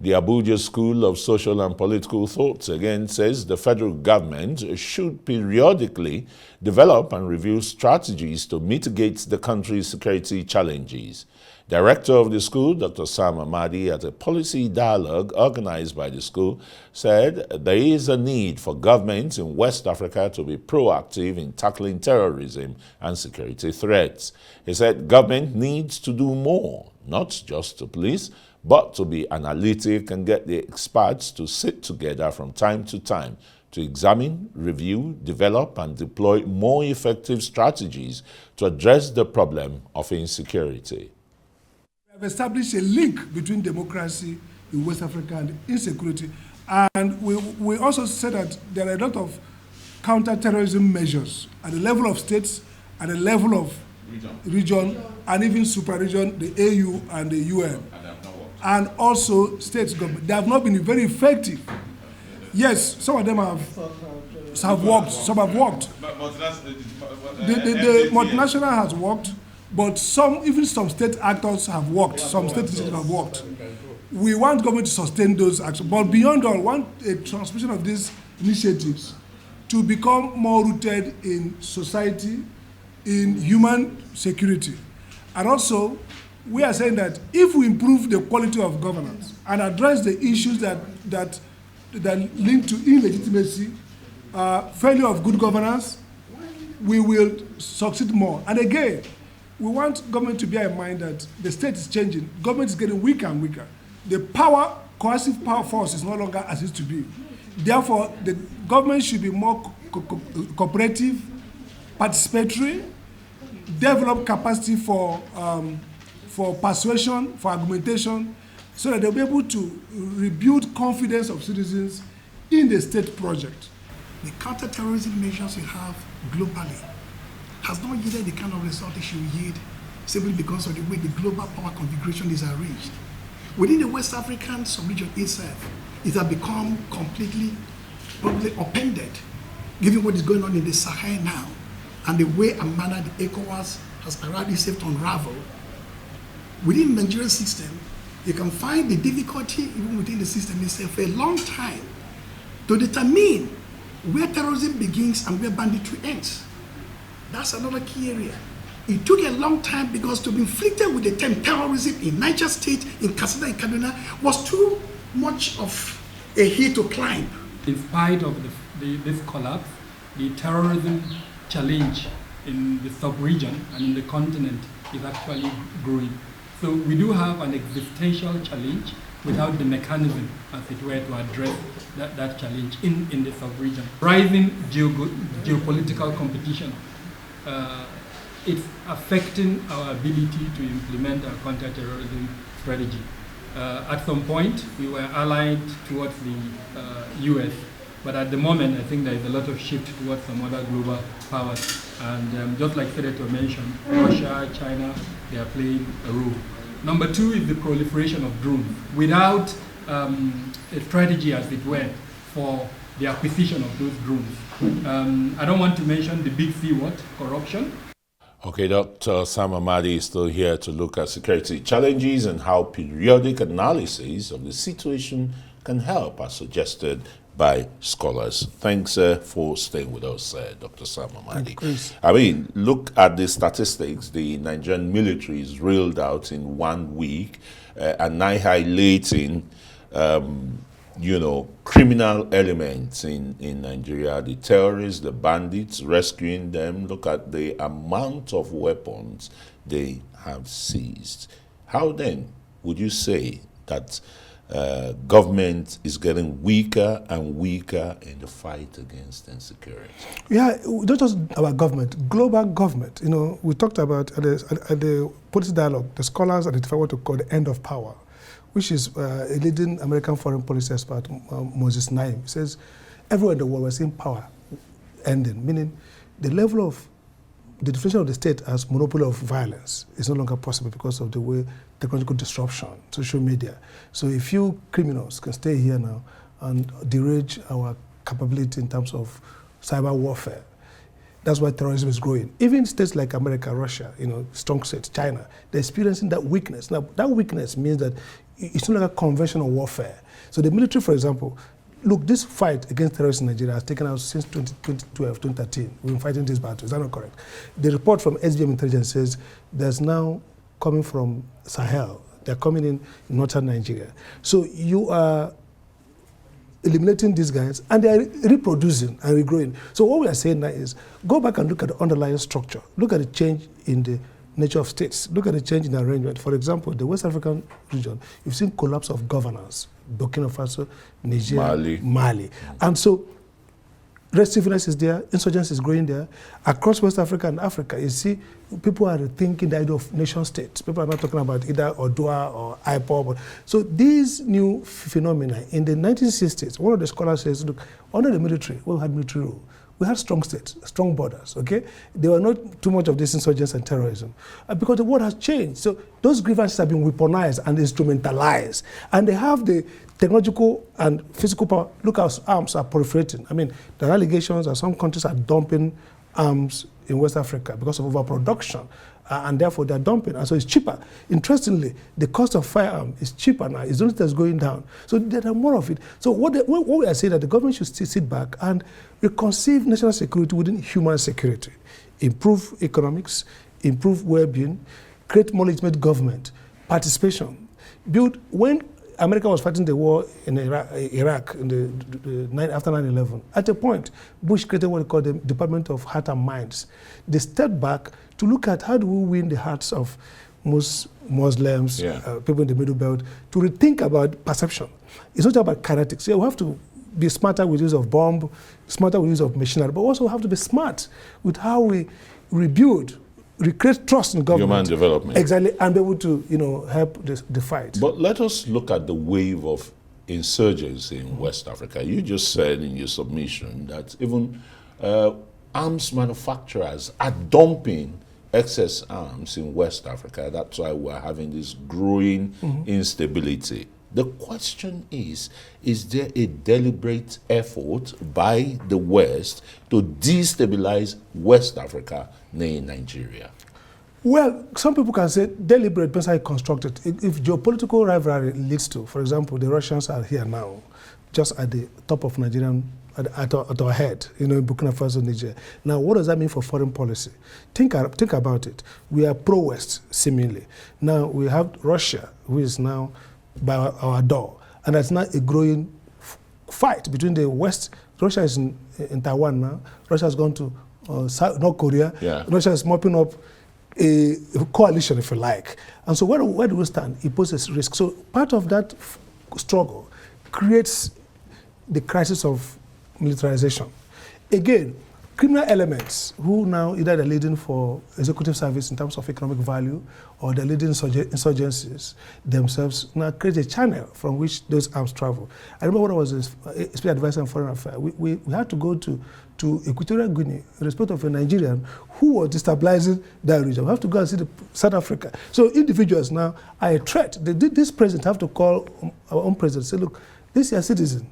The Abuja School of Social and Political Thought again says the federal government should periodically develop and review strategies to mitigate the country's security challenges. Director of the school, Dr. Sam Amadi, at a policy dialogue organized by the school, said there is a need for governments in West Africa to be proactive in tackling terrorism and security threats. He said government needs to do more, not just to police, but to be analytic and get the experts to sit together from time to time to examine, review, develop, and deploy more effective strategies to address the problem of insecurity. We have established a link between democracy in West Africa and insecurity. And we also said that there are a lot of counter-terrorism measures at the level of states, at the level of region and even super-region, the AU and the UM. And also state government. They have not been very effective. Yes, some of them have worked, some have worked. The multinational has worked, but even some state actors have worked, some state institutions have worked. We want government to sustain those actions, but beyond all, we want a transmission of these initiatives to become more rooted in society, in human security. And also, we are saying that if we improve the quality of governance and address the issues that link to illegitimacy, failure of good governance, we will succeed more. And again, we want government to bear in mind that the state is changing. Government is getting weaker and weaker. The coercive power force is no longer as it used to be. Therefore, the government should be more cooperative, participatory, develop capacity for persuasion, for argumentation, so that they'll be able to rebuild confidence of citizens in the state project. The counter-terrorism measures we have globally has not yielded the kind of result it should yield simply because of the way the global power configuration is arranged. Within the West African sub-region itself, it has become completely probably upended, given what is going on in the Sahel now, and the way and manner the ECOWAS has allowed itself to unravel. Within the Nigerian system, you can find the difficulty even within the system itself for a long time to determine where terrorism begins and where banditry ends. That's another key area. It took a long time because to be inflicted with the term terrorism in Niger State, in Katsina, in Kaduna, was too much of a hill to climb. In spite of this collapse, the terrorism challenge in the sub-region and in the continent is actually growing. So we do have an existential challenge without the mechanism, as it were, to address that challenge in the sub-region. Rising geopolitical competition, it's affecting our ability to implement our counter-terrorism strategy. At some point, we were allied towards the US, but at the moment, I think there is a lot of shift towards some other global powers. And just like Senator mentioned, Russia, China, they are playing a role. Number two is the proliferation of drones. Without a strategy, as it were, for the acquisition of those drones. I don't want to mention the big C word, corruption. Okay, Dr. Sam Amadi is still here to look at security challenges and how periodic analysis of the situation can help, as suggested by scholars. Thanks for staying with us, Dr. Sam Amadi. I mean, look at the statistics the Nigerian military is rolled out in 1 week, annihilating, criminal elements in Nigeria, the terrorists, the bandits, rescuing them. Look at the amount of weapons they have seized. How then would you say that government is getting weaker and weaker in the fight against insecurity? Yeah, not just our government, global government. We talked about at the policy dialogue, the scholars identify what we call the end of power, which is a leading American foreign policy expert, Moses Naim. He says, everywhere in the world we're seeing power ending, meaning the level of the definition of the state as monopoly of violence is no longer possible because of the way technological disruption, social media. So a few criminals can stay here now and derange our capability in terms of cyber warfare. That's why terrorism is growing. Even states like America, Russia, strong states, China, they're experiencing that weakness. Now, that weakness means that it's not like a conventional warfare. So the military, for example, look, this fight against terrorism in Nigeria has taken out since 2012, 2013. We've been fighting this battle. Is that not correct? The report from SBM Intelligence says there's now coming from Sahel. They're coming in northern Nigeria. So you are eliminating these guys, and they are reproducing and regrowing. So what we are saying now is, go back and look at the underlying structure. Look at the change in the nature of states. Look at the change in the arrangement. For example, the West African region, you've seen collapse of governance. Burkina Faso, Niger, Mali. And so restiveness is there, insurgency is growing there. Across West Africa and Africa, you see people are rethinking the idea of nation states. People are not talking about either Odua or IPOB. So these new phenomena, in the 1960s, one of the scholars says, look, under the military, we had military rule. We had strong states, strong borders, okay? There were not too much of this insurgency and terrorism because the world has changed. So those grievances have been weaponized and instrumentalized. And they have the technological and physical power. Look how arms are proliferating. I mean, there are allegations that some countries are dumping arms in West Africa because of overproduction. And therefore they're dumping, and so it's cheaper. Interestingly, the cost of firearm is cheaper now. It's not just going down. So there are more of it. So what we are saying that the government should still sit back and reconceive national security within human security, improve economics, improve well-being, create more legitimate government, participation, build. When America was fighting the war in Iraq in after 9/11, at a point, Bush created what he called the Department of Heart and Minds. They stepped back to look at how do we win the hearts of most Muslims, people in the Middle Belt, to rethink about perception. It's not about kinetics. Yeah, we have to be smarter with use of bomb, smarter with use of machinery, but also have to be smart with how we rebuild, recreate trust in government. Human development. Exactly, and be able to help the fight. But let us look at the wave of insurgency in West Africa. You just said in your submission that even arms manufacturers are dumping excess arms in West Africa. That's why we're having this growing instability. The question is there a deliberate effort by the West to destabilize West Africa, nay Nigeria? Well, some people can say deliberate, but I constructed. If geopolitical rivalry leads to, for example, the Russians are here now, just at the top of Nigerian, at our head, in Burkina Faso, Niger. Now, what does that mean for foreign policy? Think about it. We are pro-West, seemingly. Now, we have Russia, who is now by our door. And that's not a growing fight between the West. Russia is in Taiwan now. Russia has gone to North Korea. Yeah. Russia is mopping up a coalition, if you like. And so where do we stand? It poses risk. So part of that struggle creates the crisis of militarization. Again, criminal elements who now either they're leading for executive service in terms of economic value or they're leading insurgencies themselves now create a channel from which those arms travel. I remember when I was a special advisor on foreign affairs, we had to go to Equatorial Guinea in respect of a Nigerian who was destabilizing that region. We have to go and see South Africa. So individuals now are a threat. This president have to call our own president and say, look, this is a citizen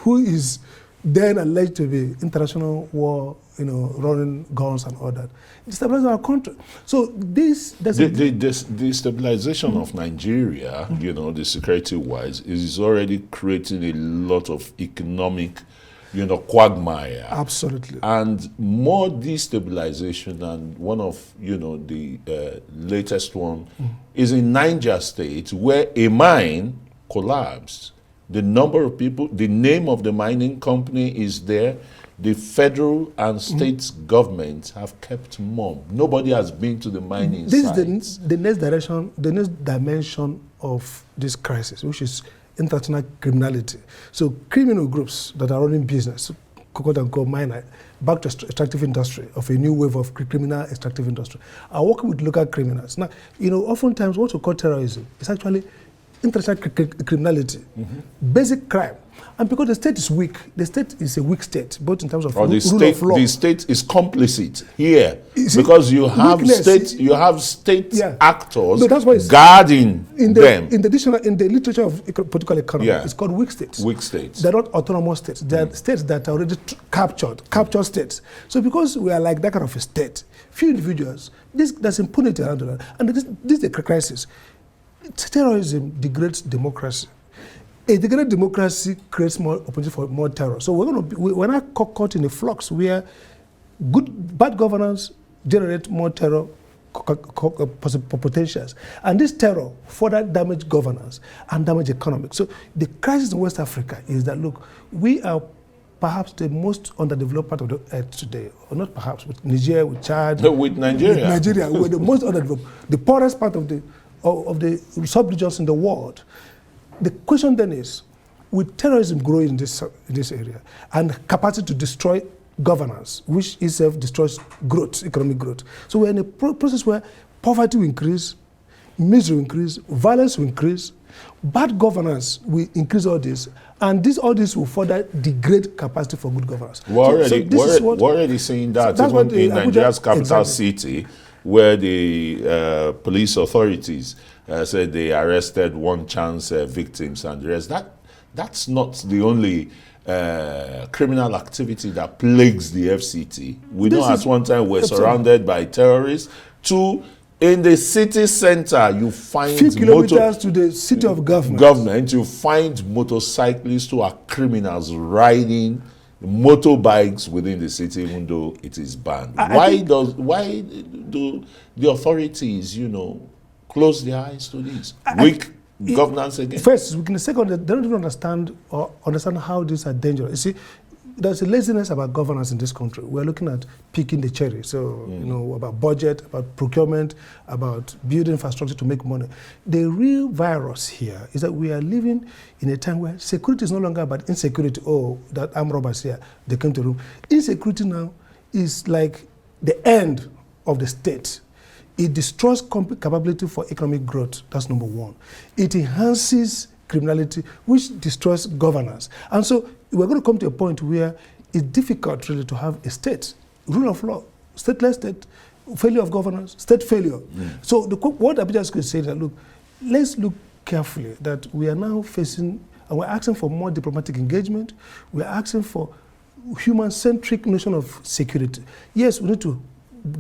who is then alleged to be international war, running guns and all that. Destabilizing our country. So the destabilization of Nigeria, the security-wise, is already creating a lot of economic, quagmire. Absolutely. And more destabilization, and one of, the latest one is in Niger State, where a mine collapsed. The number of people, the name of the mining company is there. The federal and state governments have kept mum. Nobody has been to the mining sites. This is the next dimension of this crisis, which is international criminality. So criminal groups that are running business, quote unquote miner, back to extractive industry, of a new wave of criminal extractive industry, are working with local criminals. Now, oftentimes what we call terrorism is actually international criminality, basic crime. And because the state is weak, the state is a weak state, both in terms of Or rule of law. The state is complicit here Is because you have state Yeah. actors No, that's why it's guarding in them. the dictionary, in the literature of political economy, Yeah. it's called weak states. Weak states. They're not autonomous states. They're states that are already captured states. So because we are like that kind of a state, few individuals, there's impunity around that. And this is a crisis. Terrorism degrades democracy. A degraded democracy creates more opportunity for more terror. So we're not caught in a flux where bad governance generate more terror potentials. And this terror further damage governance and damage economy. So the crisis in West Africa is that, look, we are perhaps the most underdeveloped part of the earth today, or not perhaps, with Niger, with Chad. No, with Nigeria. With Nigeria, we're the most underdeveloped, the poorest part of the sub-regions in the world. The question then is, with terrorism growing in this area and capacity to destroy governance, which itself destroys growth, economic growth. So we're in a process where poverty will increase, misery will increase, violence will increase, bad governance will increase all this, and all this will further degrade capacity for good governance. We're already seeing that even in Nigeria's capital city, where the police authorities said they arrested one chance victims and the rest. That's not the only criminal activity that plagues the FCT. We know at one time we're surrounded by terrorists. Two, in the city center, you find few kilometers to the city of government. You find motorcyclists who are criminals riding motorbikes within the city, even though it is banned. Why do the authorities, close their eyes to this? Weak governance again. First, we can second, they don't even understand how these are dangerous. You see, there's a laziness about governance in this country. We're looking at picking the cherry. So, about budget, about procurement, about building infrastructure to make money. The real virus here is that we are living in a time where security is no longer about insecurity. Oh, that armed robbers here, they came to the room. Insecurity now is like the end of the state. It destroys capability for economic growth. That's number one. It enhances criminality, which destroys governance. And so we're going to come to a point where it's difficult really to have a state, rule of law, stateless state, failure of governance, state failure. So what Abidjan is saying is that, look, let's look carefully that we are now facing, and we're asking for more diplomatic engagement. We're asking for human-centric notion of security. Yes, we need to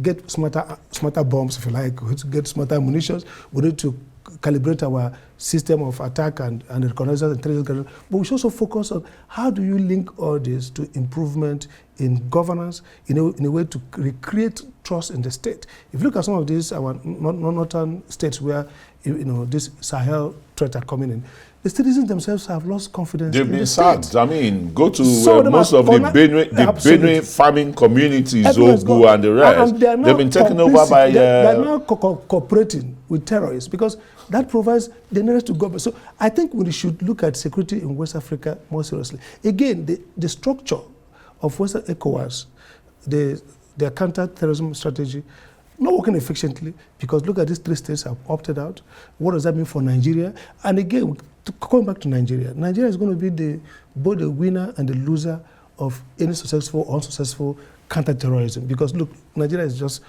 get smarter bombs, if you like. We need to get smarter munitions. We need to calibrate our system of attack and reconnaissance, intelligence. But we should also focus on how do you link all this to improvement in governance in a way to recreate trust in the state. If you look at some of these our northern states where this Sahel threat are coming in, the citizens themselves have lost confidence. They've in been the sad. state. I mean, go to most of the Benue farming communities, Everyone's Ogu and the rest. They've been taken over by... They're now cooperating with terrorists because that provides the nearest to government. So I think we should look at security in West Africa more seriously. Again, the structure of Western ECOWAS, their counter-terrorism strategy, not working efficiently because look at these three states have opted out. What does that mean for Nigeria? And again, going back to Nigeria, Nigeria is going to be both the winner and the loser of any successful or unsuccessful counter-terrorism because look, Nigeria is just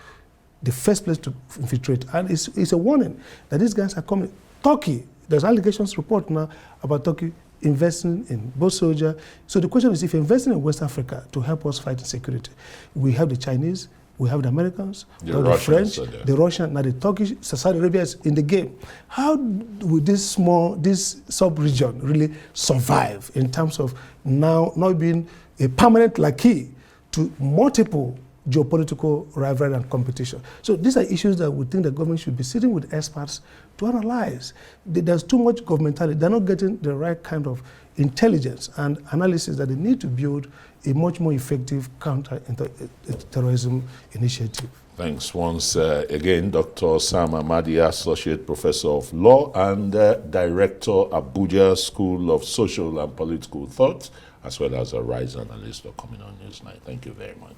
the first place to infiltrate. And it's a warning that these guys are coming. Turkey, there's allegations report now about Turkey investing in both soldiers. So the question is, if you're investing in West Africa to help us fight insecurity, we have the Chinese, we have the Americans, the French, the Russians, now the Turkish, Saudi Arabia is in the game. How will this sub-region really survive in terms of now not being a permanent lackey to multiple geopolitical rivalry and competition? So these are issues that we think the government should be sitting with experts to analyze. There's too much governmentality. They're not getting the right kind of intelligence and analysis that they need to build a much more effective counter-terrorism initiative. Thanks once again, Dr. Sam Amadi, Associate Professor of Law and Director, Abuja School of Social and Political Thought, as well as a Rise analyst for coming on Newsnight. Thank you very much.